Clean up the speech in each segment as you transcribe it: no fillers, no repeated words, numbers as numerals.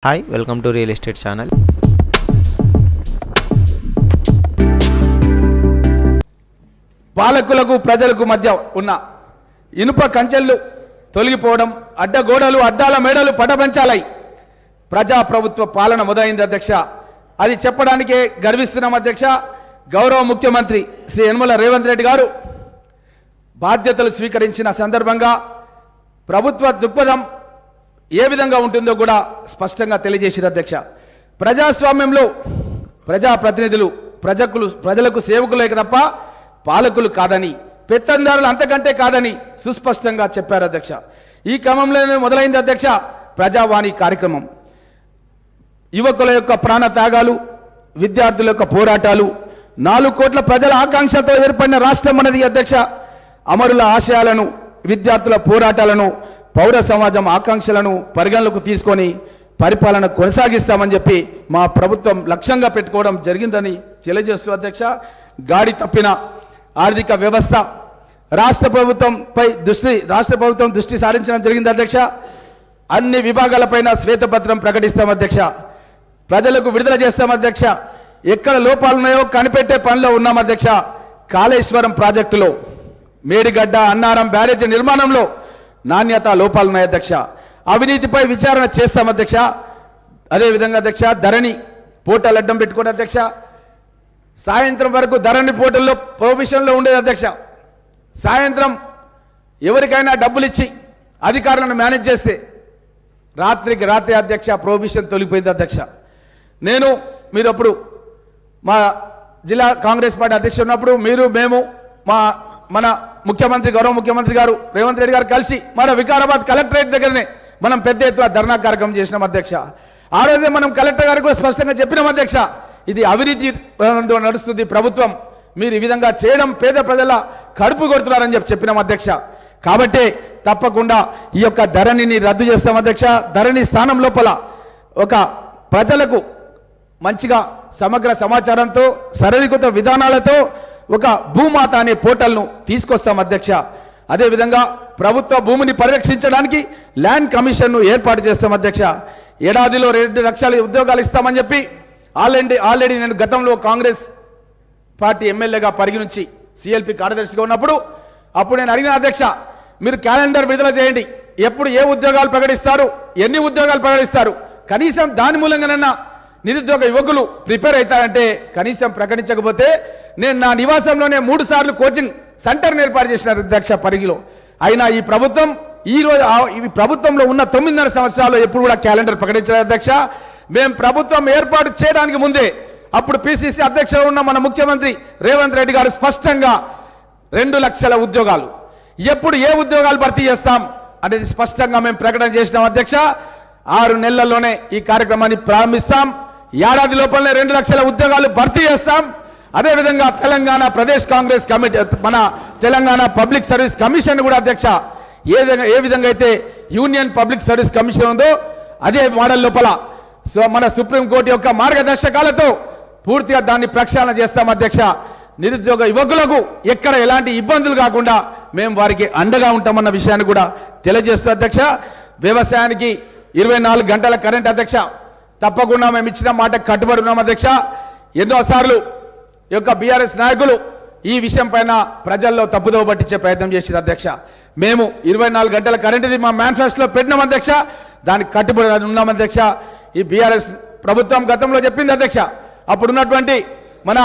Hi, welcome to Real Estate Channel. పాలకులకు ప్రజలకు మధ్య ఉన్న ఇనుప కంచెలు తొలగిపోవడం, అడ్డగోడలు అడ్డాల మేడలు పటపంచాలై ప్రజా ప్రభుత్వ పాలన మొదలైంది అధ్యక్ష. అది చెప్పడానికే గర్విస్తున్నాం అధ్యక్ష. గౌరవ ముఖ్యమంత్రి శ్రీ యనమల రేవంత్ రెడ్డి గారు బాధ్యతలు స్వీకరించిన సందర్భంగా ప్రభుత్వ దృక్పథం ఏ విధంగా ఉంటుందో కూడా స్పష్టంగా తెలియజేశారు అధ్యక్ష. ప్రజాస్వామ్యంలో ప్రజాప్రతినిధులు ప్రజలకు సేవకులే తప్ప పాలకులు కాదని, పెత్తందారులు అంతకంటే కాదని సుస్పష్టంగా చెప్పారు అధ్యక్ష. ఈ క్రమంలోనే మొదలైంది అధ్యక్ష ప్రజావాణి కార్యక్రమం. యువకుల యొక్క ప్రాణ త్యాగాలు, విద్యార్థుల యొక్క పోరాటాలు, 4 కోట్ల ప్రజల ఆకాంక్షతో ఏర్పడిన రాష్ట్రం మనది అధ్యక్ష. అమరుల ఆశయాలను, విద్యార్థుల పోరాటాలను, పౌర సమాజం ఆకాంక్షలను పరిగణలోకి తీసుకొని పరిపాలన కొనసాగిస్తామని చెప్పి మా ప్రభుత్వం లక్ష్యంగా పెట్టుకోవడం జరిగిందని తెలియజేస్తూ అధ్యక్ష, గాడి తప్పిన ఆర్థిక వ్యవస్థ రాష్ట్ర ప్రభుత్వం దృష్టి సారించడం జరిగింది అధ్యక్ష. అన్ని విభాగాలపైన శ్వేతపత్రం ప్రకటిస్తాం అధ్యక్ష. ప్రజలకు విడుదల చేస్తాం అధ్యక్ష. ఎక్కడ లోపాలున్నాయో కనిపెట్టే పనిలో ఉన్నాం అధ్యక్ష. కాళేశ్వరం ప్రాజెక్టులో, మేడిగడ్డ అన్నారం బ్యారేజ్ నిర్మాణంలో నాణ్యత లోపాలున్నాయి అధ్యక్ష. అవినీతిపై విచారణ చేస్తాం అధ్యక్ష. అదేవిధంగా అధ్యక్ష ధరణి పోర్టల్ అడ్డం పెట్టుకోండి అధ్యక్ష. సాయంత్రం వరకు ధరణి పోర్టల్లో ప్రొహిబిషన్లో ఉండేది అధ్యక్ష. సాయంత్రం ఎవరికైనా డబ్బులు ఇచ్చి అధికారులను మేనేజ్ చేస్తే రాత్రికి రాత్రి అధ్యక్ష ప్రొహిబిషన్ తొలగిపోయింది అధ్యక్ష. మీరు అప్పుడు మా జిల్లా కాంగ్రెస్ పార్టీ అధ్యక్షుడు ఉన్నప్పుడు మేము మన ముఖ్యమంత్రి గౌరవ ముఖ్యమంత్రి గారు రేవంత్ రెడ్డి గారు కలిసి మన వికారాబాద్ కలెక్టరేట్ దగ్గరనే మనం పెద్ద ఎత్తున ధర్నా కార్యక్రమం చేసినాం అధ్యక్ష. ఆ రోజే మనం కలెక్టర్ గారికి కూడా స్పష్టంగా చెప్పినాం అధ్యక్ష, ఇది అవినీతి నడుస్తుంది ప్రభుత్వం, మీరు ఈ విధంగా చేయడం పేద ప్రజల కడుపు కొడుతున్నారని చెప్పినాం అధ్యక్ష. కాబట్టి తప్పకుండా ఈ యొక్క ధరణిని రద్దు చేస్తాం అధ్యక్ష. ధరణి స్థానం లోపల ఒక ప్రజలకు మంచిగా సమగ్ర సమాచారంతో సరళీకృత విధానాలతో ఒక భూమాత అనే పోర్టల్ను తీసుకొస్తాం అధ్యక్ష. అదేవిధంగా ప్రభుత్వ భూమిని పరిరక్షించడానికి ల్యాండ్ కమిషన్ను ఏర్పాటు చేస్తాం అధ్యక్ష. ఏడాదిలో 2 లక్షల ఉద్యోగాలు ఇస్తామని చెప్పి ఆల్రెడీ నేను గతంలో కాంగ్రెస్ పార్టీ ఎమ్మెల్యేగా పరిగణించి సిఎల్పి కార్యదర్శిగా ఉన్నప్పుడు నేను అడిగిన అధ్యక్ష, మీరు క్యాలెండర్ విడుదల చేయండి, ఎప్పుడు ఏ ఉద్యోగాలు ప్రకటిస్తారు, ఎన్ని ఉద్యోగాలు ప్రకటిస్తారు, కనీసం దాని మూలంగానన్నా నిరుద్యోగ యువకులు ప్రిపేర్ అవుతారంటే కనీసం ప్రకటించకపోతే నేను నా నివాసంలోనే 3 సార్లు కోచింగ్ సెంటర్ని ఏర్పాటు చేసిన అధ్యక్ష పరిగిలో. అయినా ఈ ప్రభుత్వం ఈ ప్రభుత్వంలో ఉన్న 9.5 సంవత్సరాలు ఎప్పుడు కూడా క్యాలెండర్ ప్రకటించారు అధ్యక్ష. మేము ప్రభుత్వం ఏర్పాటు చేయడానికి ముందే అప్పుడు పిసిసి అధ్యక్షుడు ఉన్న మన ముఖ్యమంత్రి రేవంత్ రెడ్డి గారు స్పష్టంగా 2 లక్షల ఉద్యోగాలు ఎప్పుడు ఏ ఉద్యోగాలు భర్తీ చేస్తాం అనేది స్పష్టంగా మేము ప్రకటన చేసినాం అధ్యక్ష. 6 నెలల్లోనే ఈ కార్యక్రమాన్ని ప్రారంభిస్తాం. ఏడాది లోపలనే 2 లక్షల ఉద్యోగాలు భర్తీ చేస్తాం. అదేవిధంగా తెలంగాణ ప్రదేశ్ కాంగ్రెస్ కమిటీ, మన తెలంగాణ పబ్లిక్ సర్వీస్ కమిషన్ కూడా అధ్యక్ష ఏ విధంగా అయితే యూనియన్ పబ్లిక్ సర్వీస్ కమిషన్ ఉందో అదే మోడల్ లోపల మన సుప్రీంకోర్టు యొక్క మార్గదర్శకాలతో పూర్తిగా దాన్ని ప్రక్షాళన చేస్తాం అధ్యక్ష. నిరుద్యోగ యువకులకు ఎక్కడ ఎలాంటి ఇబ్బందులు కాకుండా మేము వారికి అండగా ఉంటామన్న విషయాన్ని కూడా తెలియజేస్తూ అధ్యక్ష. వ్యవసాయానికి 24 గంటల కరెంట్ అధ్యక్ష, తప్పకుండా మేము ఇచ్చిన మాట కట్టుబడి ఉన్నాం అధ్యక్ష. ఎన్నోసార్లు ఈ యొక్క బీఆర్ఎస్ నాయకులు ఈ విషయం పైన ప్రజల్లో తప్పుదోవ పట్టించే ప్రయత్నం చేశారు అధ్యక్ష. మేము 24 గంటల కరెంటుది మా మేనిఫెస్టోలో పెట్టినాం అధ్యక్ష, దానికి కట్టుబడి ఉన్నాం అధ్యక్ష. ఈ బీఆర్ఎస్ ప్రభుత్వం గతంలో చెప్పింది అధ్యక్ష, అప్పుడున్నటువంటి మన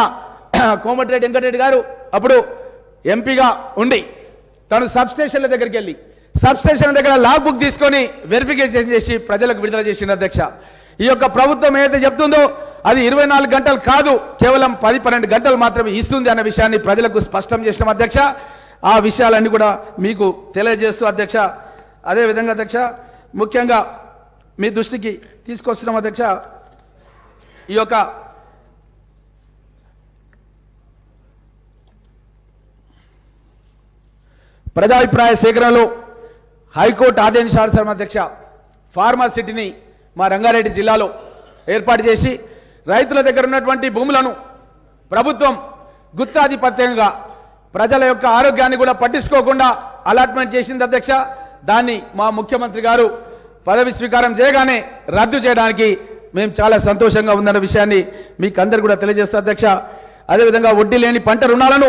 కోమటిరెడ్డి వెంకటరెడ్డి గారు అప్పుడు ఎంపీగా ఉండి తను సబ్స్టేషన్ల దగ్గరికి వెళ్ళి సబ్స్టేషన్ దగ్గర లాగ్ బుక్ తీసుకొని వెరిఫికేషన్ చేసి ప్రజలకు విడుదల చేసిన అధ్యక్ష. ఈ యొక్క ప్రభుత్వం ఏదైతే చెప్తుందో అది 24 గంటలు కాదు, కేవలం 10-12 గంటలు మాత్రమే ఇస్తుంది అన్న విషయాన్ని ప్రజలకు స్పష్టం చేసినాం అధ్యక్ష. ఆ విషయాలన్నీ కూడా మీకు తెలియజేస్తూ అధ్యక్ష, అదేవిధంగా అధ్యక్ష ముఖ్యంగా మీ దృష్టికి తీసుకొస్తున్నాం అధ్యక్ష, ఈ యొక్క ప్రజాభిప్రాయ సేకరణలో హైకోర్టు ఆదేశానుసారం అధ్యక్ష ఫార్మాసిటీని మా రంగారెడ్డి జిల్లాలో ఏర్పాటు చేసి రైతుల దగ్గర ఉన్నటువంటి భూములను ప్రభుత్వం గుత్తాధిపత్యంగా ప్రజల యొక్క ఆరోగ్యాన్ని కూడా పట్టించుకోకుండా అలాట్మెంట్ చేసింది అధ్యక్ష. దాన్ని మా ముఖ్యమంత్రి గారు పదవి స్వీకారం చేయగానే రద్దు చేయడానికి మేము చాలా సంతోషంగా ఉందన్న విషయాన్ని మీకు అందరు కూడా తెలియజేస్తాం అధ్యక్ష. అదేవిధంగా వడ్డీ లేని పంట రుణాలను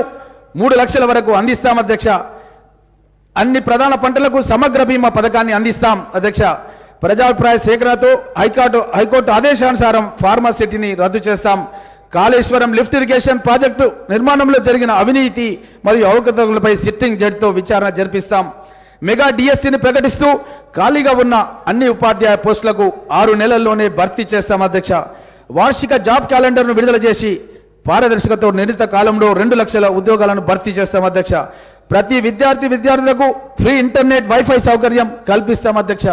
3 లక్షల వరకు అందిస్తాం అధ్యక్ష. అన్ని ప్రధాన పంటలకు సమగ్ర బీమా పథకాన్ని అందిస్తాం అధ్యక్ష. ప్రజాభిప్రాయ సేకరణతో హైకోర్టు ఆదేశానుసారం ఫార్మాసిటీని రద్దు చేస్తాం. కాళేశ్వరం లిఫ్ట్ ఇరిగేషన్ ప్రాజెక్టు నిర్మాణంలో జరిగిన అవినీతి మరియు అవకతవకలపై సిట్టింగ్ జడ్జితో విచారణ జరిపిస్తాం. మెగా డిఎస్సిని ప్రకటిస్తూ ఖాళీగా ఉన్న అన్ని ఉపాధ్యాయ పోస్టులకు 6 నెలల్లోనే భర్తీ చేస్తాం అధ్యక్ష. వార్షిక జాబ్ క్యాలెండర్ను విడుదల చేసి పారదర్శకతో నిర్ణీత కాలంలో 2 లక్షల ఉద్యోగాలను భర్తీ చేస్తాం అధ్యక్ష. ప్రతి విద్యార్థులకు ఫ్రీ ఇంటర్నెట్ వైఫై సౌకర్యం కల్పిస్తాం అధ్యక్ష.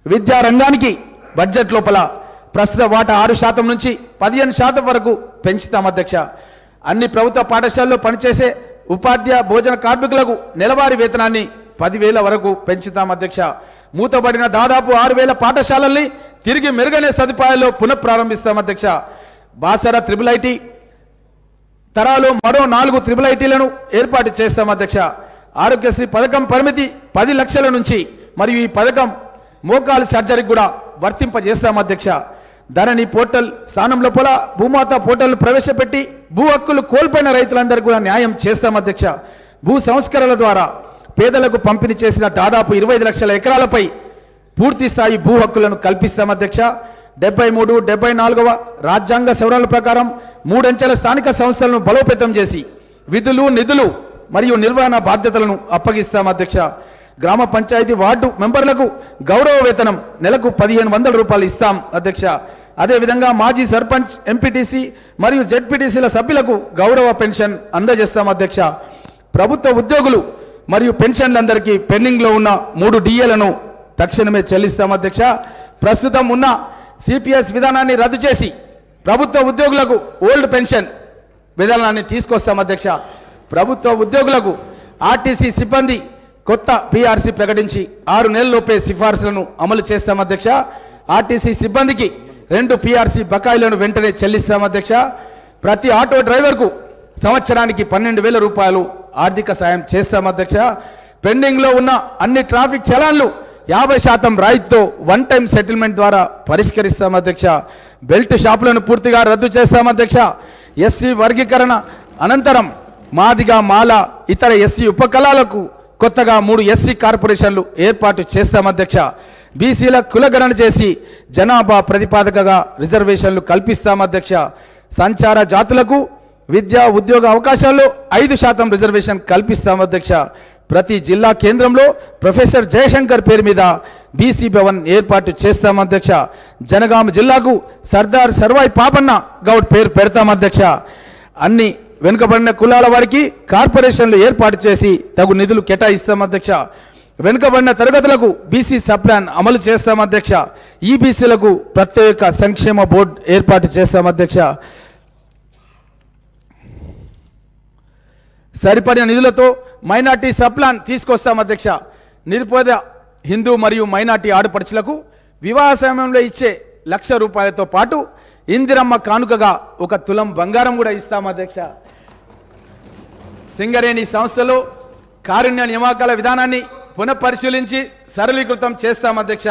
విద్యా రంగానికి బడ్జెట్ లోపల ప్రస్తుత వాటా 6% నుంచి 15% వరకు పెంచుతాం అధ్యక్ష. అన్ని ప్రభుత్వ పాఠశాలలో పనిచేసే ఉపాధ్యాయ భోజన కార్మికులకు నెలవారీ వేతనాన్ని 10,000 వరకు పెంచుతాం అధ్యక్ష. మూతబడిన దాదాపు 6,000 పాఠశాలల్ని తిరిగి మెరుగైన సదుపాయాల్లో పునఃప్రారంభిస్తాం అధ్యక్ష. బాసర IIIT తరాలో మరో 4 IIITలను ఏర్పాటు చేస్తాం అధ్యక్ష. ఆరోగ్యశ్రీ పథకం పరిమితి 10 లక్షల నుంచి మరియు ఈ పథకం మోకాలు సర్జరీకి కూడా వర్తింపజేస్తాం అధ్యక్ష. ధరణి పోర్టల్ స్థానంలో భూమాత పోర్టల్ను ప్రవేశపెట్టి భూ హక్కులు కోల్పోయిన రైతులందరికీ కూడా న్యాయం చేస్తాం అధ్యక్ష. భూ సంస్కరణల ద్వారా పేదలకు పంపిణీ చేసిన దాదాపు 25 లక్షల ఎకరాలపై పూర్తి స్థాయి భూ హక్కులను కల్పిస్తాం అధ్యక్ష. 73, 74వ రాజ్యాంగ సవరణల ప్రకారం 3 అంచెల స్థానిక సంస్థలను బలోపేతం చేసి విధులు, నిధులు మరియు నిర్వహణ బాధ్యతలను అప్పగిస్తాం అధ్యక్ష. గ్రామ పంచాయతీ వార్డు మెంబర్లకు గౌరవ వేతనం నెలకు 1,500 రూపాయలు ఇస్తాం అధ్యక్ష. అదేవిధంగా మాజీ సర్పంచ్, ఎంపీటీసీ మరియు జెడ్పీటీసీల సభ్యులకు గౌరవ పెన్షన్ అందజేస్తాం అధ్యక్ష. ప్రభుత్వ ఉద్యోగులు మరియు పెన్షన్లందరికీ పెండింగ్లో ఉన్న 3 డిఏలను తక్షణమే చెల్లిస్తాం అధ్యక్ష. ప్రస్తుతం ఉన్న సిపిఎస్ విధానాన్ని రద్దు చేసి ప్రభుత్వ ఉద్యోగులకు ఓల్డ్ పెన్షన్ విధానాన్ని తీసుకొస్తాం అధ్యక్ష. ప్రభుత్వ ఉద్యోగులకు ఆర్టీసీ సిబ్బంది కొత్త పిఆర్సీ ప్రకటించి 6 నెలల్లోపే సిఫార్సులను అమలు చేస్తాం అధ్యక్ష. ఆర్టీసీ సిబ్బందికి 2 పిఆర్సీ బకాయిలను వెంటనే చెల్లిస్తాం అధ్యక్ష. ప్రతి ఆటో డ్రైవర్కు సంవత్సరానికి 12,000 రూపాయలు ఆర్థిక సాయం చేస్తాం అధ్యక్ష. పెండింగ్లో ఉన్న అన్ని ట్రాఫిక్ చలాన్లు 50% రాయితీతో 1 టైం సెటిల్మెంట్ ద్వారా పరిష్కరిస్తాం అధ్యక్ష. బెల్ట్ షాపులను పూర్తిగా రద్దు చేస్తాం అధ్యక్ష. ఎస్సీ వర్గీకరణ అనంతరం మాదిగా, మాల, ఇతర ఎస్సీ ఉపకులాలకు కొత్తగా 3 ఎస్సీ కార్పొరేషన్లు ఏర్పాటు చేస్తాం అధ్యక్ష. బీసీల కులగణన చేసి జనాభా ప్రతిపాదకగా రిజర్వేషన్లు కల్పిస్తాం అధ్యక్ష. సంచార జాతులకు విద్యా ఉద్యోగ అవకాశాల్లో 5% రిజర్వేషన్ కల్పిస్తాం అధ్యక్ష. ప్రతి జిల్లా కేంద్రంలో ప్రొఫెసర్ జయశంకర్ పేరు మీద బీసీ భవన్ ఏర్పాటు చేస్తాం అధ్యక్ష. జనగామ జిల్లాకు సర్దార్ సర్వాయి పాపన్న గౌడ్ పేరు పెడతాం అధ్యక్ష. అన్ని వెనుకబడిన కులాల వారికి కార్పొరేషన్లు ఏర్పాటు చేసి తగు నిధులు కేటాయిస్తాం అధ్యక్ష. వెనుకబడిన తరగతులకు బీసీ సప్లాన్ అమలు చేస్తాం అధ్యక్ష. ఈబీసీలకు ప్రత్యేక సంక్షేమ బోర్డు ఏర్పాటు చేస్తాం అధ్యక్ష. సరిపడిన నిధులతో మైనార్టీ సప్లాన్ తీసుకొస్తాం అధ్యక్ష. నిరుపేద హిందూ మరియు మైనార్టీ ఆడపడుచులకు వివాహ సమయంలో ఇచ్చే 1,00,000 రూపాయలతో పాటు ఇందిరమ్మ కానుకగా 1 తులం బంగారం కూడా ఇస్తాం అధ్యక్ష. సింగరేణి సంస్థలో కారుణ్య నియామకాల విధానాన్ని పునఃపరిశీలించి సరళీకృతం చేస్తాం అధ్యక్ష.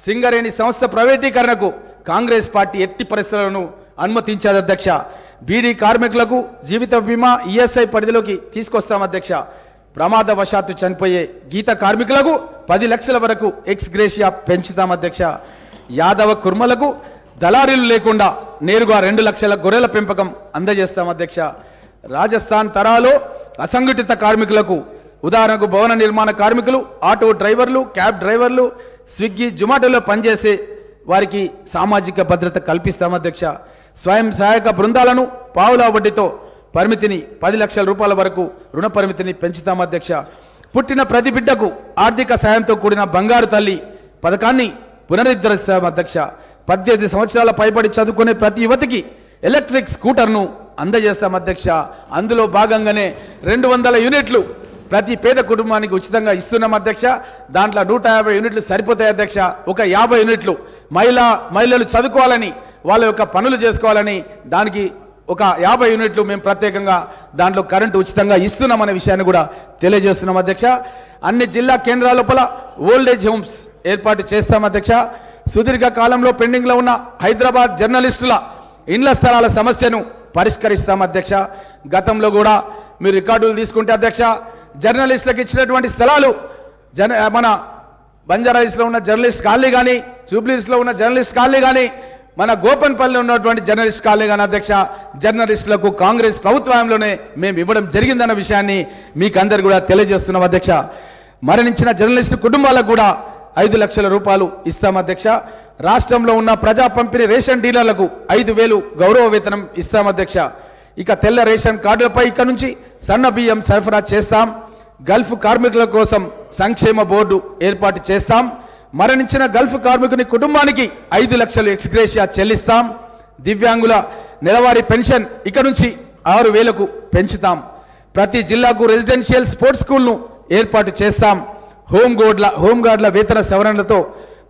సింగరేణి సంస్థ ప్రైవేటీకరణకు కాంగ్రెస్ పార్టీ ఎట్టి పరిస్థితులను అనుమతించదు అధ్యక్ష. బీడీ కార్మికులకు జీవిత బీమా ఈఎస్ఐ పరిధిలోకి తీసుకొస్తాం అధ్యక్ష. ప్రమాదవశాత్తు చనిపోయే గీత కార్మికులకు 10 లక్షల వరకు ఎక్స్ గ్రేషియా పెంచుతాం అధ్యక్ష. యాదవ కుర్మలకు దళారీలు లేకుండా నేరుగా 2 లక్షల గొర్రెల పెంపకం అందజేస్తాం అధ్యక్ష. రాజస్థాన్ తరాలో అసంఘటిత కార్మికులకు ఉదాహరణకు భవన నిర్మాణ కార్మికులు, ఆటో డ్రైవర్లు, క్యాబ్ డ్రైవర్లు, స్విగ్గీ, జొమాటోలో పనిచేసే వారికి సామాజిక భద్రత కల్పిస్తాం అధ్యక్ష. స్వయం సహాయక బృందాలను పావులా వడ్డీతో పరిమితిని 10 లక్షల రూపాయల వరకు రుణ పరిమితిని పెంచుతాం అధ్యక్ష. పుట్టిన ప్రతి బిడ్డకు ఆర్థిక సాయంతో కూడిన బంగారు తల్లి పథకాన్ని పునరుద్ధరిస్తాం అధ్యక్ష. 18 సంవత్సరాల పైబడి చదువుకునే ప్రతి యువతికి ఎలక్ట్రిక్ స్కూటర్ను అందజేస్తాం అధ్యక్ష. అందులో భాగంగానే 200 యూనిట్లు ప్రతి పేద కుటుంబానికి ఉచితంగా ఇస్తున్నాం అధ్యక్ష. దాంట్లో 150 యూనిట్లు సరిపోతాయి అధ్యక్ష. ఒక 50 యూనిట్లు మహిళలు చదువుకోవాలని, వాళ్ళ యొక్క పనులు చేసుకోవాలని దానికి ఒక 50 యూనిట్లు మేము ప్రత్యేకంగా దాంట్లో కరెంటు ఉచితంగా ఇస్తున్నామనే విషయాన్ని కూడా తెలియజేస్తున్నాం అధ్యక్ష. అన్ని జిల్లా కేంద్రాల లోపల ఓల్డేజ్ హోమ్స్ ఏర్పాటు చేస్తాం అధ్యక్ష. సుదీర్ఘ కాలంలో పెండింగ్లో ఉన్న హైదరాబాద్ జర్నలిస్టుల ఇండ్ల స్థలాల సమస్యను పరిష్కరిస్తాం అధ్యక్ష. గతంలో కూడా మీరు రికార్డులు తీసుకుంటే అధ్యక్ష, జర్నలిస్టులకు ఇచ్చినటువంటి స్థలాలు మన బంజారాహిల్స్లో ఉన్న జర్నలిస్ట్ కాలనీ కానీ, జూబ్లీస్లో ఉన్న జర్నలిస్ట్ కాలనీ కానీ, మన గోపన్పల్లిలో ఉన్నటువంటి జర్నలిస్ట్ కాలనీ కానీ అధ్యక్ష, జర్నలిస్టులకు కాంగ్రెస్ ప్రభుత్వంలోనే మేము ఇవ్వడం జరిగిందన్న విషయాన్ని మీకు అందరు కూడా తెలియజేస్తున్నాం అధ్యక్ష. మరణించిన జర్నలిస్టు కుటుంబాలకు కూడా 5 లక్షల రూపాయలు ఇస్తాం అధ్యక్ష. రాష్ట్రంలో ఉన్న ప్రజా పంపిణీ రేషన్ డీలర్లకు 5,000 గౌరవ వేతనం ఇస్తాం అధ్యక్ష. ఇక తెల్ల రేషన్ కార్డులపై ఇక నుంచి సన్న బియ్యం సరఫరా చేస్తాం. గల్ఫ్ కార్మికుల కోసం సంక్షేమ బోర్డు ఏర్పాటు చేస్తాం. మరణించిన గల్ఫ్ కార్మికుని కుటుంబానికి 5 లక్షలు ఎక్స్గ్రేషియా చెల్లిస్తాం. దివ్యాంగుల నెలవారీ పెన్షన్ ఇక నుంచి 6,000కు పెంచుతాం. ప్రతి జిల్లాకు రెసిడెన్షియల్ స్పోర్ట్స్ స్కూల్ను ఏర్పాటు చేస్తాం. హోంగార్డుల వేతన సవరణలతో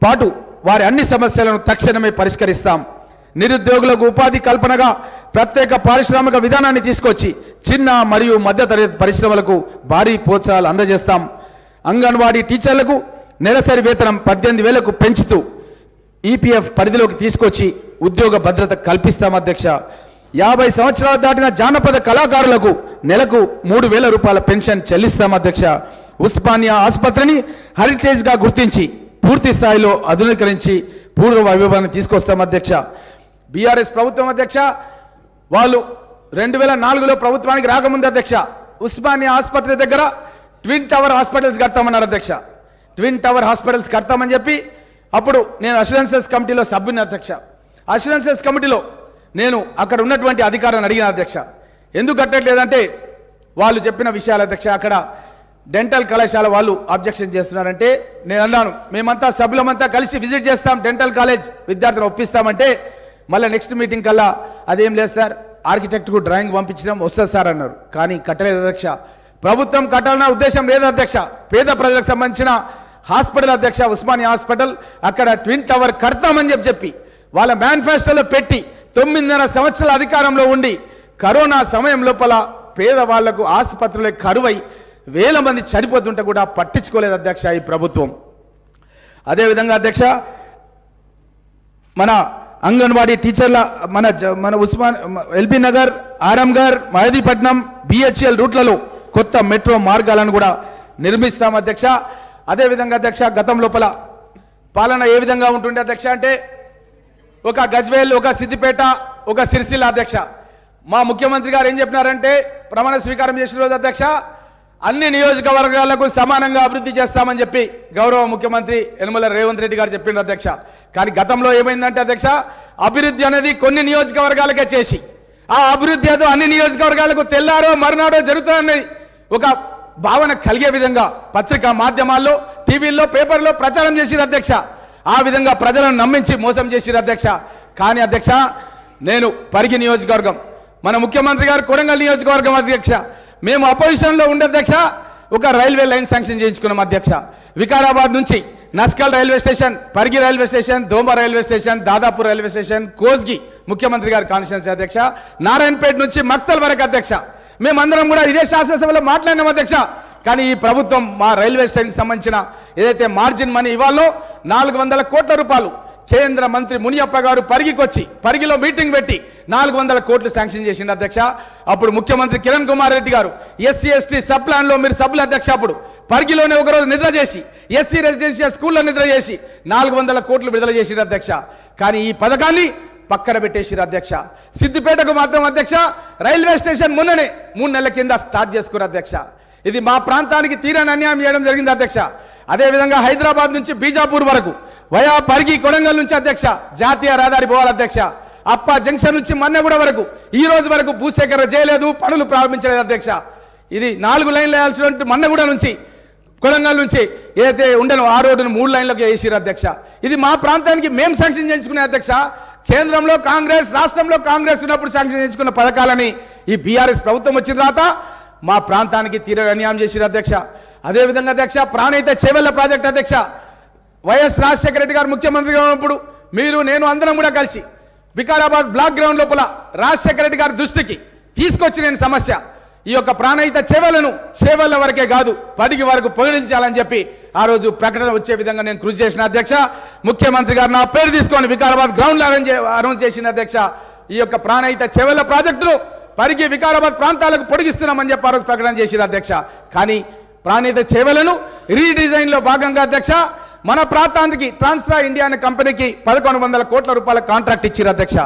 పాటు వారి అన్ని సమస్యలను తక్షణమే పరిష్కరిస్తాం. నిరుద్యోగులకు ఉపాధి కల్పనగా ప్రత్యేక పారిశ్రామిక విధానాన్ని తీసుకొచ్చి చిన్న మరియు మధ్యతరగతి పరిశ్రమలకు భారీ ప్రోత్సాహాలు అందజేస్తాం. అంగన్వాడీ టీచర్లకు నెలసరి వేతనం 18,000కు పెంచుతూ ఈపీఎఫ్ పరిధిలోకి తీసుకొచ్చి ఉద్యోగ భద్రత కల్పిస్తాం అధ్యక్ష. 50 సంవత్సరాలు దాటిన జానపద కళాకారులకు నెలకు 3,000 రూపాయల పెన్షన్ చెల్లిస్తాం అధ్యక్ష. ఉస్మానియా ఆసుపత్రిని హెరిటేజ్గా గుర్తించి పూర్తి స్థాయిలో ఆధునీకరించి పూర్వ వైభవాన్ని తీసుకొస్తాం అధ్యక్ష. బీఆర్ఎస్ ప్రభుత్వం అధ్యక్ష, వాళ్ళు 2004లో ప్రభుత్వానికి రాకముందు అధ్యక్ష, ఉస్మానియా ఆసుపత్రి దగ్గర ట్విన్ టవర్ హాస్పిటల్స్ కడతామన్నారు అధ్యక్ష. ట్విన్ టవర్ హాస్పిటల్స్ కడతామని చెప్పి అప్పుడు నేను అష్యూరెన్సెస్ కమిటీలో సభ్యుని అధ్యక్ష. అష్యూరెన్సెస్ కమిటీలో నేను అక్కడ ఉన్నటువంటి అధికారాన్ని అడిగిన అధ్యక్ష, ఎందుకు కట్టట్లేదంటే వాళ్ళు చెప్పిన విషయాలు అధ్యక్ష. అక్కడ డెంటల్ కళాశాల వాళ్ళు అబ్జెక్షన్ చేస్తున్నారంటే నేను అన్నాను, మేమంతా సభ్యులమంతా కలిసి విజిట్ చేస్తాం, డెంటల్ కాలేజ్ విద్యార్థులను ఒప్పిస్తామంటే మళ్ళీ నెక్స్ట్ మీటింగ్ కల్లా అదేం లేదు సార్, ఆర్కిటెక్ట్కు డ్రాయింగ్ పంపించడం వస్తుంది సార్ అన్నారు. కానీ కట్టలేదు అధ్యక్ష. ప్రభుత్వం కట్టాలన్న ఉద్దేశం లేదు అధ్యక్ష. పేద ప్రజలకు సంబంధించిన హాస్పిటల్ అధ్యక్ష, ఉస్మానియా హాస్పిటల్, అక్కడ ట్విన్ టవర్ కడతామని చెప్పి వాళ్ళ మేనిఫెస్టోలో పెట్టి 9.5 సంవత్సరాల అధికారంలో ఉండి కరోనా సమయం లోపల పేదవాళ్లకు ఆసుపత్రులే కరువై 1000 మంది చనిపోతుంటే కూడా పట్టించుకోలేదు అధ్యక్ష ఈ ప్రభుత్వం. అదేవిధంగా అధ్యక్ష, మన అంగన్వాడీ టీచర్ల మన ఎల్బీ నగర్, ఆరంగర్, మహదీపట్నం, బిహెచ్ఎల్ రూట్లలో కొత్త మెట్రో మార్గాలను కూడా నిర్మిస్తాం అధ్యక్ష. అదేవిధంగా అధ్యక్ష, గతం లోపల పాలన ఏ విధంగా ఉంటుండే అధ్యక్ష అంటే ఒక గజ్వేల్, ఒక సిద్దిపేట, ఒక సిరిసిల్ల అధ్యక్ష. మా ముఖ్యమంత్రి గారు ఏం చెప్పినారంటే ప్రమాణ స్వీకారం చేసిన రోజు అధ్యక్ష, అన్ని నియోజకవర్గాలకు సమానంగా అభివృద్ధి చేస్తామని చెప్పి గౌరవ ముఖ్యమంత్రి యనమల రేవంత్ రెడ్డి గారు చెప్పిండ్రు అధ్యక్ష. కానీ గతంలో ఏమైందంటే అధ్యక్ష, అభివృద్ధి అనేది కొన్ని నియోజకవర్గాలకే చేసి ఆ అభివృద్ధి ఏదో అన్ని నియోజకవర్గాలకు తెల్లారో మరునాడో జరుగుతుందని ఒక భావన కలిగే విధంగా పత్రికా మాధ్యమాల్లో, టీవీల్లో, పేపర్లో ప్రచారం చేసిరు అధ్యక్ష. ఆ విధంగా ప్రజలను నమ్మించి మోసం చేసిరు అధ్యక్ష. కానీ అధ్యక్ష, నేను పరిగి నియోజకవర్గం, మన ముఖ్యమంత్రి గారు కొడంగల్ నియోజకవర్గం అధ్యక్ష, మేము అపోజిషన్లో ఉండే అధ్యక్ష ఒక రైల్వే లైన్ శాంక్షన్ చేయించుకున్నాం అధ్యక్ష. వికారాబాద్ నుంచి Naskal railway station, Parigi railway station, Doma railway station, Dadapur railway station, Kosgi ముఖ్యమంత్రి గారి కాన్స్టిట్యున్సీ అధ్యక్ష, నారాయణపేట నుంచి మక్తల్ వరకు అధ్యక్ష. మేమందరం కూడా ఇదే శాసనసభలో మాట్లాడినాం అధ్యక్ష. కానీ ఈ ప్రభుత్వం మా రైల్వే స్టేషన్కి సంబంధించిన ఏదైతే మార్జిన్ మనీ ఇవ్వాలో 400 కోట్ల రూపాయలు కేంద్ర మంత్రి మునియప్ప గారు పరిగికి వచ్చి పరిగిలో మీటింగ్ పెట్టి 400 కోట్లు శాంక్షన్ చేసిండు అధ్యక్ష. అప్పుడు ముఖ్యమంత్రి కిరణ్ కుమార్ రెడ్డి గారు ఎస్సీ ఎస్టీ సబ్ ప్లాన్ లో మీరు సభ్యులు అధ్యక్ష, అప్పుడు పరిగిలోనే ఒకరోజు నిద్ర చేసి ఎస్సీ రెసిడెన్షియల్ స్కూల్లో నిద్ర చేసి 400 కోట్లు విడుదల చేసిండు అధ్యక్ష. కానీ ఈ పథకాన్ని పక్కన పెట్టేసిరు అధ్యక్ష. సిద్దిపేటకు మాత్రం అధ్యక్ష రైల్వే స్టేషన్ మొన్ననే 3 నెలల కింద స్టార్ట్ చేసుకున్నారు అధ్యక్ష. ఇది మా ప్రాంతానికి తీరని అన్యాయం చేయడం జరిగింది అధ్యక్ష. అదేవిధంగా హైదరాబాద్ నుంచి బీజాపూర్ వరకు వయా పరిగి కొడంగల్ నుంచి అధ్యక్ష జాతీయ రహదారి పోవాలి అధ్యక్ష. అప్ప జంక్షన్ నుంచి మన్నెగూడ వరకు ఈ రోజు వరకు భూసేకరణ చేయలేదు, పనులు ప్రారంభించలేదు అధ్యక్ష. ఇది 4 లైన్లు వేయాల్సిన మన్నెగూడ నుంచి కొడంగల్ నుంచి ఏదైతే ఉండను ఆ రోడ్డును 3 లైన్లకు వేసిరు అధ్యక్ష. ఇది మా ప్రాంతానికి మేము శాంక్షన్ చేయించుకునే అధ్యక్ష. కేంద్రంలో కాంగ్రెస్, రాష్ట్రంలో కాంగ్రెస్ ఉన్నప్పుడు శాంక్షన్ చేయించుకున్న పథకాలని ఈ బీఆర్ఎస్ ప్రభుత్వం వచ్చిన తర్వాత మా ప్రాంతానికి తీరని అన్యాయం చేసిరు అధ్యక్ష. అదేవిధంగా అధ్యక్ష, ప్రాణహిత చేవెళ్ల ప్రాజెక్ట్ అధ్యక్ష, వైఎస్ రాజశేఖర రెడ్డి గారు ముఖ్యమంత్రిగా ఉన్నప్పుడు మీరు నేను అందరం కూడా కలిసి వికారాబాద్ బ్లాక్ గ్రౌండ్ లోపల రాజశేఖర రెడ్డి గారి దృష్టికి తీసుకొచ్చి నేను సమస్య ఈ యొక్క ప్రాణహిత సేవల వరకే కాదు పడికి వరకు పొగిడించాలని చెప్పి ఆ రోజు ప్రకటన వచ్చే విధంగా నేను కృషి చేసిన అధ్యక్ష. ముఖ్యమంత్రి గారు నా పేరు తీసుకొని వికారాబాద్ గ్రౌండ్ అనౌన్స్ చేసిన అధ్యక్ష. ఈ యొక్క ప్రాణహిత చేవెళ్ల ప్రాజెక్టును పరిగి వికారాబాద్ ప్రాంతాలకు పొడిగిస్తున్నామని చెప్పి ఆ రోజు ప్రకటన చేసిన అధ్యక్ష. కానీ ప్రాణహిత చేవెళ్లను రీడిజైన్ లో భాగంగా అధ్యక్ష మన ప్రాంతానికి ట్రాన్స్ట్రా ఇండియా అనే కంపెనీకి 1100 కోట్ల రూపాయల కాంట్రాక్ట్ ఇచ్చారు అధ్యక్ష.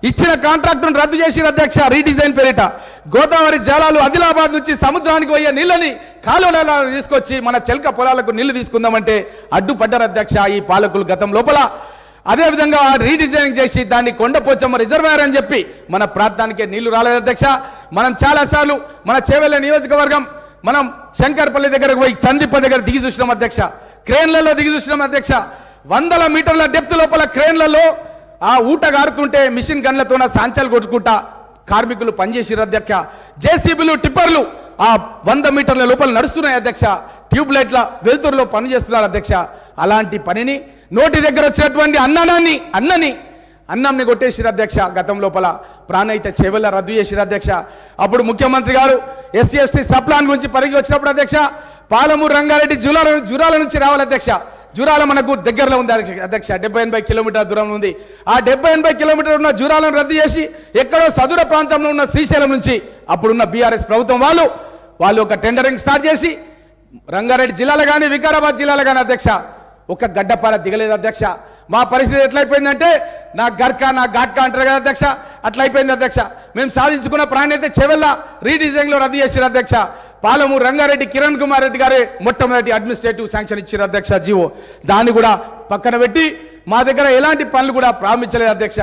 ఇచ్చిన కాంట్రాక్టును రద్దు చేసిన అధ్యక్ష. రీడిజైన్ పేరిట గోదావరి జలాలు ఆదిలాబాద్ నుంచి సముద్రానికి పోయే నీళ్ళని కాలువలలో తీసుకొచ్చి మన చెల్క పొలాలకు నీళ్లు తీసుకుందామంటే అడ్డుపడ్డారు అధ్యక్ష ఈ పాలకులు గతం లోపల. అదేవిధంగా రీడిజైనింగ్ చేసి దాన్ని కొండపోచమ్మ రిజర్వాయర్ అని చెప్పి మన ప్రాంతానికి నీళ్లు రాలేదు అధ్యక్ష. మనం చాలాసార్లు మన చేవెళ్ల నియోజకవర్గం మనం శంకర్పల్లి దగ్గరకు పోయి చందిప్ప దగ్గర దిగి చూసినాం అధ్యక్ష. క్రేన్లలో దిగి చూసినాం అధ్యక్ష. 100 మీటర్ల డెప్త్ లోపల క్రేన్లలో ఆ ఊట గారుతుంటే మిషన్ గన్లతో సాంచాలు కొట్టుకుంటా కార్మికులు పనిచేసారు అధ్యక్ష. జేసీబీలు టిప్పర్లు ఆ 100 మీటర్ల లోపల నడుస్తున్నాయి అధ్యక్ష. ట్యూబ్ లైట్ల వెలుతురులో పని చేస్తున్నారు అధ్యక్ష. అలాంటి పనిని నోటి దగ్గర వచ్చినటువంటి అన్నంని కొట్టేసిరు అధ్యక్ష. గతం లోపల ప్రాణహిత చేవెళ్ల రద్దు చేసిరు అధ్యక్ష. అప్పుడు ముఖ్యమంత్రి గారు ఎస్సీ ఎస్టీ సప్లాన్ గురించి పరిగి వచ్చినప్పుడు అధ్యక్ష పాలమూరు రంగారెడ్డి జురాల నుంచి రావాలి అధ్యక్ష. జురాల మనకు దగ్గరలో ఉంది అధ్యక్ష. 70-80 కిలోమీటర్ల దూరం ఉంది. ఆ 70-80 కిలోమీటర్లు ఉన్న జురాలను రద్దు చేసి ఎక్కడో సదుర ప్రాంతంలో ఉన్న శ్రీశైలం నుంచి అప్పుడున్న బీఆర్ఎస్ ప్రభుత్వం వాళ్ళు ఒక టెండరింగ్ స్టార్ట్ చేసి రంగారెడ్డి జిల్లాలో కానీ వికారాబాద్ జిల్లాలో కానీ అధ్యక్ష ఒక గడ్డపార దిగలేదు అధ్యక్ష. మా పరిస్థితి ఎట్లయిపోయిందంటే నా ఘాట్కా అంటారు కదా అధ్యక్ష, అట్లా అయిపోయింది అధ్యక్ష. మేము సాధించుకున్న ప్రాణ్యత చేవెళ్ల రీడిజైన్ లో రద్దు చేసారు అధ్యక్ష. పాలమూరు రంగారెడ్డి కిరణ్ కుమార్ రెడ్డి గారే మొట్టమొదటి అడ్మినిస్ట్రేటివ్ శాంక్షన్ ఇచ్చారు అధ్యక్ష జీవో. దాన్ని కూడా పక్కన పెట్టి మా దగ్గర ఎలాంటి పనులు కూడా ప్రారంభించలేదు అధ్యక్ష.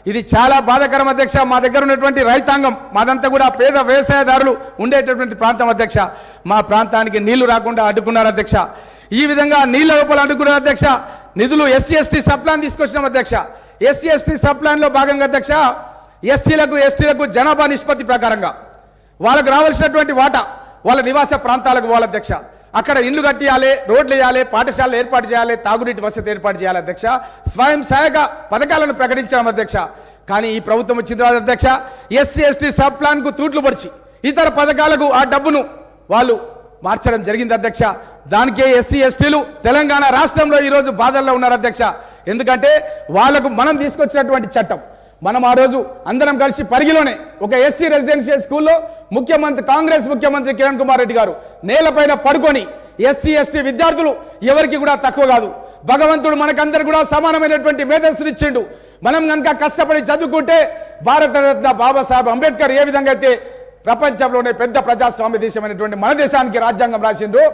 ఇది చాలా బాధాకరం అధ్యక్ష. మా దగ్గర ఉన్నటువంటి రైతాంగం మాదంతా కూడా పేద వ్యవసాయదారులు ఉండేటటువంటి ప్రాంతం అధ్యక్ష. మా ప్రాంతానికి నీళ్లు రాకుండా అడ్డుకున్నారు అధ్యక్ష. ఈ విధంగా నీళ్ల లోపల అడ్డుకున్నారు అధ్యక్ష. నిధులు ఎస్సీ ఎస్టీ సప్లాన్ తీసుకొచ్చినాం అధ్యక్ష. ఎస్సీ ఎస్టీ సప్లాన్ లో భాగంగా అధ్యక్ష ఎస్సీలకు ఎస్టీలకు జనాభా నిష్పత్తి ప్రకారంగా వాళ్ళకు రావాల్సినటువంటి వాటా వాళ్ళ నివాస ప్రాంతాలకు పోవాలి అధ్యక్ష. అక్కడ ఇల్లు కట్టియాలి, రోడ్లు వేయాలి, పాఠశాలలు ఏర్పాటు చేయాలి, తాగునీటి వసతి ఏర్పాటు చేయాలి అధ్యక్ష. స్వయం సహాయక పథకాలను ప్రకటించాం అధ్యక్ష. కానీ ఈ ప్రభుత్వం వచ్చిన తర్వాత అధ్యక్ష ఎస్సీ ఎస్టీ సబ్ ప్లాన్ కు తూట్లు పడిచి ఇతర పథకాలకు ఆ డబ్బును వాళ్ళు మార్చడం జరిగింది అధ్యక్ష. దానికే ఎస్సీ ఎస్టీలు తెలంగాణ రాష్ట్రంలో ఈరోజు బాధల్లో ఉన్నారు అధ్యక్ష. ఎందుకంటే వాళ్లకు మనం తీసుకొచ్చినటువంటి చట్టం మనం ఆ రోజు అందరం కలిసి పరిగిలోనే ఒక ఎస్సీ రెసిడెన్షియల్ స్కూల్లో కాంగ్రెస్ ముఖ్యమంత్రి కిరణ్ కుమార్ రెడ్డి గారు నేలపైన పడుకొని ఎస్సీ ఎస్టీ విద్యార్థులు ఎవరికి కూడా తక్కువ కాదు, భగవంతుడు మనకందరు కూడా సమానమైనటువంటి మేధస్సులు ఇచ్చిండు. మనం కనుక కష్టపడి చదువుకుంటే భారతరత్న బాబాసాహెబ్ అంబేద్కర్ ఏ విధంగా అయితే ప్రపంచంలోనే పెద్ద ప్రజాస్వామ్య దేశమైనటువంటి మన దేశానికి రాజ్యాంగం రాసిండ్రు,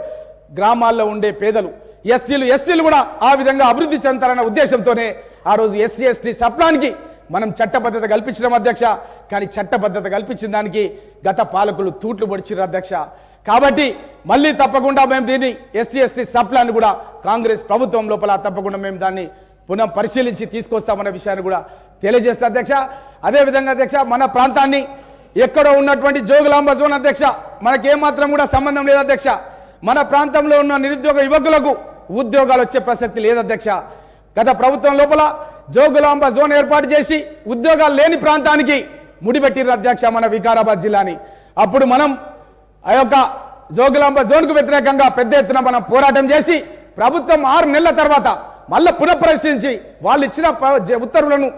గ్రామాల్లో ఉండే పేదలు ఎస్సీలు ఎస్టీలు కూడా ఆ విధంగా అభివృద్ధి చెందాలన్న ఉద్దేశంతోనే ఆ రోజు ఎస్సీ ఎస్టీ సప్లాన్కి మనం చట్టబద్ధత కల్పించడం అధ్యక్ష. కానీ చట్టబద్ధత కల్పించిన దానికి గత పాలకులు తూట్లు పొడిచిర్రు అధ్యక్ష. కాబట్టి మళ్ళీ తప్పకుండా మేము దీన్ని ఎస్సీ ఎస్టీ సప్లాన్ కూడా కాంగ్రెస్ ప్రభుత్వం లోపల తప్పకుండా మేము దాన్ని పునః పరిశీలించి తీసుకొస్తామన్న విషయాన్ని కూడా తెలియజేస్తా అధ్యక్ష. అదేవిధంగా అధ్యక్ష మన ప్రాంతాన్ని ఎక్కడో ఉన్నటువంటి జోగులాంబ జోన్ అధ్యక్ష మనకేమాత్రం కూడా సంబంధం లేదు అధ్యక్ష. మన ప్రాంతంలో ఉన్న నిరుద్యోగ యువకులకు ఉద్యోగాలు వచ్చే ప్రసక్తి లేదు అధ్యక్ష. గత ప్రభుత్వం లోపల జోగులాంబ జోన్ ఏర్పాటు చేసి ఉద్యోగాలు లేని ప్రాంతానికి ముడిపెట్టిర్రు అధ్యక్ష మన వికారాబాద్ జిల్లాని. అప్పుడు మనం ఆ యొక్క జోగులాంబ జోన్కు వ్యతిరేకంగా పెద్ద ఎత్తున మనం పోరాటం చేసి ప్రభుత్వం 6 నెలల తర్వాత మళ్ళీ పునఃపరిశీలించి వాళ్ళు ఇచ్చిన ఉత్తర్వులను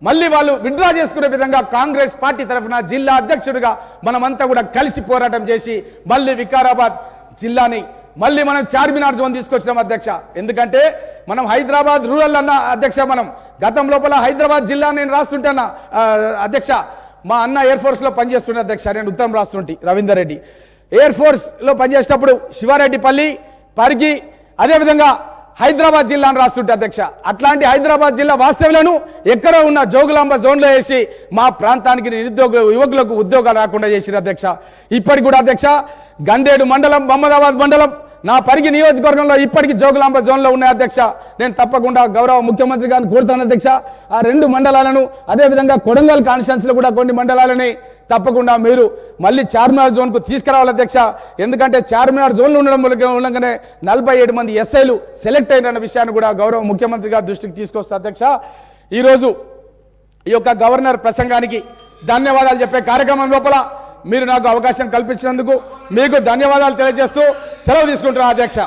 మళ్ళీ వాళ్ళు విత్డ్రా చేసుకునే విధంగా కాంగ్రెస్ పార్టీ తరఫున జిల్లా అధ్యక్షుడిగా మనమంతా కూడా కలిసి పోరాటం చేసి మళ్ళీ వికారాబాద్ జిల్లాని మళ్ళీ మనం చార్మినార్ జోన్ తీసుకొచ్చినాం అధ్యక్ష. ఎందుకంటే మనం హైదరాబాద్ రూరల్ అన్న అధ్యక్ష, మనం గతం లోపల హైదరాబాద్ జిల్లా నేను రాస్తుంటాను అధ్యక్ష. మా అన్న ఎయిర్ ఫోర్స్ లో పనిచేస్తుండే అధ్యక్ష, నేను ఉత్తరం రాస్తుంటే రవీందర్ రెడ్డి ఎయిర్ ఫోర్స్ లో పనిచేసేటప్పుడు శివారెడ్డిపల్లి పరిగి అదేవిధంగా హైదరాబాద్ జిల్లాను రాస్తుంటే అధ్యక్ష. అట్లాంటి హైదరాబాద్ జిల్లా వాస్తవ్యులను ఎక్కడో ఉన్న జోగులాంబ జోన్లో వేసి మా ప్రాంతానికి నిరుద్యోగ యువకులకు ఉద్యోగాలు రాకుండా చేసిన అధ్యక్ష. ఇప్పటికి కూడా అధ్యక్ష గండేడు మండలం మహమ్మదాబాద్ మండలం నా పరిగి నియోజకవర్గంలో ఇప్పటికీ జోగులాంబ జోన్లో ఉన్నాయి అధ్యక్ష. నేను తప్పకుండా గౌరవ ముఖ్యమంత్రి గారిని కోరుతాను అధ్యక్ష, ఆ 2 మండలాలను అదేవిధంగా కొడంగల్ కాన్స్టిట్యున్సీలో కూడా కొన్ని మండలాలని తప్పకుండా మీరు మళ్ళీ చార్మినార్ జోన్కు తీసుకురావాలి అధ్యక్ష. ఎందుకంటే చార్మినార్ జోన్లో ఉండగానే 47 మంది ఎస్ఐలు సెలెక్ట్ అయిన విషయాన్ని కూడా గౌరవ ముఖ్యమంత్రి గారి దృష్టికి తీసుకొస్తా అధ్యక్ష. ఈరోజు ఈ యొక్క గవర్నర్ ప్రసంగానికి ధన్యవాదాలు చెప్పే కార్యక్రమం లోపల మీరు నాకు అవకాశం కల్పించినందుకు మీకు ధన్యవాదాలు తెలియజేస్తూ సెలవు తీసుకుంటున్నా అధ్యక్ష.